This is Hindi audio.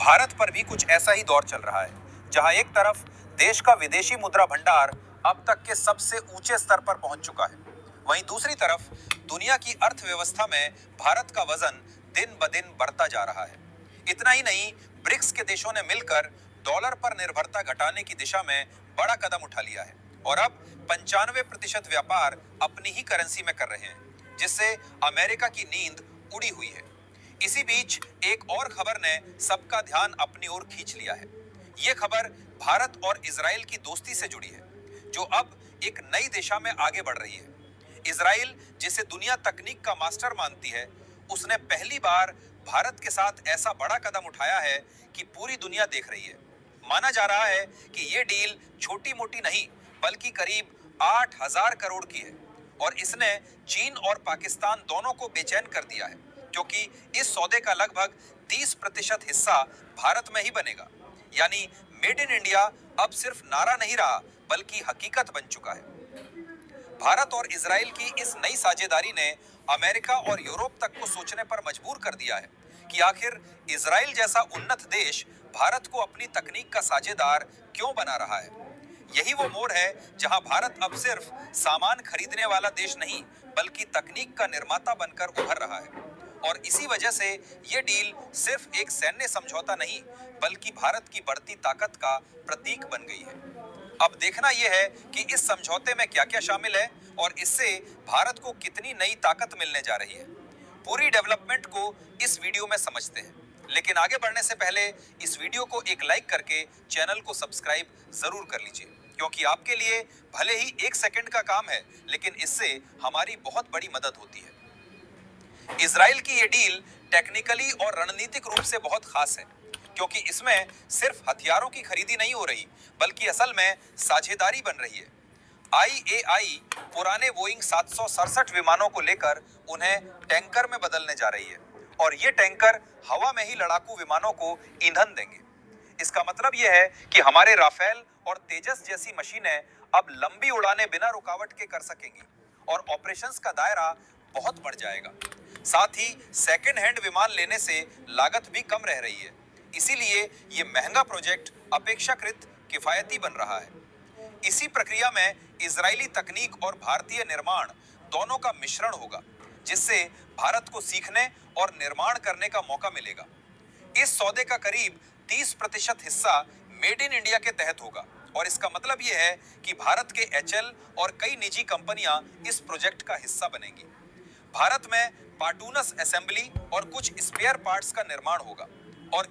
भारत पर भी कुछ ऐसा ही दौर चल रहा है, जहां एक तरफ देश का विदेशी मुद्रा भंडार अब तक के सबसे ऊंचे स्तर पर पहुंच चुका है, वहीं दूसरी तरफ दुनिया की अर्थव्यवस्था में भारत का वजन दिन ब दिन बढ़ता जा रहा है। इतना ही नहीं, ब्रिक्स के देशों ने मिलकर डॉलर पर निर्भरता घटाने की दिशा में बड़ा कदम उठा लिया है और अब 95% व्यापार अपनी ही करेंसी में कर रहे हैं, जिससे अमेरिका की नींद उड़ी हुई है। इसी बीच एक और खबर ने सबका ध्यान अपनी ओर खींच लिया है। ये खबर भारत और इजराइल की दोस्ती से जुड़ी है, जो अब एक नई दिशा में आगे बढ़ रही है। इजराइल, जिसे दुनिया तकनीक का मास्टर मानती है, उसने पहली बार भारत के साथ ऐसा बड़ा कदम उठाया है कि पूरी दुनिया देख रही है। माना जा रहा है कि ये डील छोटी मोटी नहीं, बल्कि करीब 8,000 करोड़ की है और इसने चीन और पाकिस्तान दोनों को बेचैन कर दिया है, क्योंकि इस सौदे का लगभग 30% हिस्सा भारत में ही बनेगा। यानी मेड इन इंडिया अब सिर्फ नारा नहीं रहा, बल्कि हकीकत बन चुका है। भारत और इजराइल की इस नई साझेदारी ने अमेरिका और यूरोप तक को सोचने पर मजबूर कर दिया है कि आखिर इजराइल जैसा उन्नत देश भारत को अपनी तकनीक का साझेदार क्यों बना रहा है। यही वो मोड़ है जहां भारत अब सिर्फ सामान खरीदने वाला देश नहीं, बल्कि तकनीक का निर्माता बनकर उभर रहा है। और इसी वजह से ये डील सिर्फ एक सैन्य समझौता नहीं, बल्कि भारत की बढ़ती ताकत का प्रतीक बन गई है। अब देखना यह है कि इस समझौते में क्या क्या शामिल है और इससे भारत को कितनी नई ताकत मिलने जा रही है। पूरी डेवलपमेंट को इस वीडियो में समझते हैं, लेकिन आगे बढ़ने से पहले इस वीडियो को एक लाइक करके चैनल को सब्सक्राइब जरूर कर लीजिए, क्योंकि आपके लिए भले ही 1 सेकंड का काम है, लेकिन इससे हमारी बहुत बड़ी मदद होती है। इजराइल की ये डील टेक्निकली और रणनीतिक रूप से बहुत खास है, क्योंकि इसमें सिर्फ हथियारों की खरीदी नहीं हो रही, बल्कि असल में साझेदारी बन रही है। IAI पुराने बोइंग 767 विमानों को लेकर उन्हें टैंकर में बदलने जा रही है और ये टैंकर हवा में ही लड़ाकू विमानों को ईंधन देंगे। इसका मतलब यह है कि हमारे राफेल और तेजस जैसी मशीनें अब लंबी उड़ानें बिना रुकावट के कर सकेंगी और ऑपरेशंस का दायरा बहुत बढ़ जाएगा। साथ ही सेकेंड हैंड विमान लेने से लागत भी कम रह रही है, इसीलिए ये महंगा प्रोजेक्ट अपेक्षाकृत किफायती बन रहा है। इसी प्रक्रिया में इजरायली तकनीक और भारतीय निर्माण दोनों का मिश्रण होगा, जिससे भारत को सीखने और निर्माण करने का मौका मिलेगा। इस सौदे का करीब 30% हिस्सा मेड इन इंडिया के तहत होगा और इसका मतलब यह है कि भारत के HL और कई निजी कंपनियां इस प्रोजेक्ट का हिस्सा बनेंगी। भारत में पार्टूनस असेंबली और कुछ स्पेयर पार्ट्स का निर्माण होगा और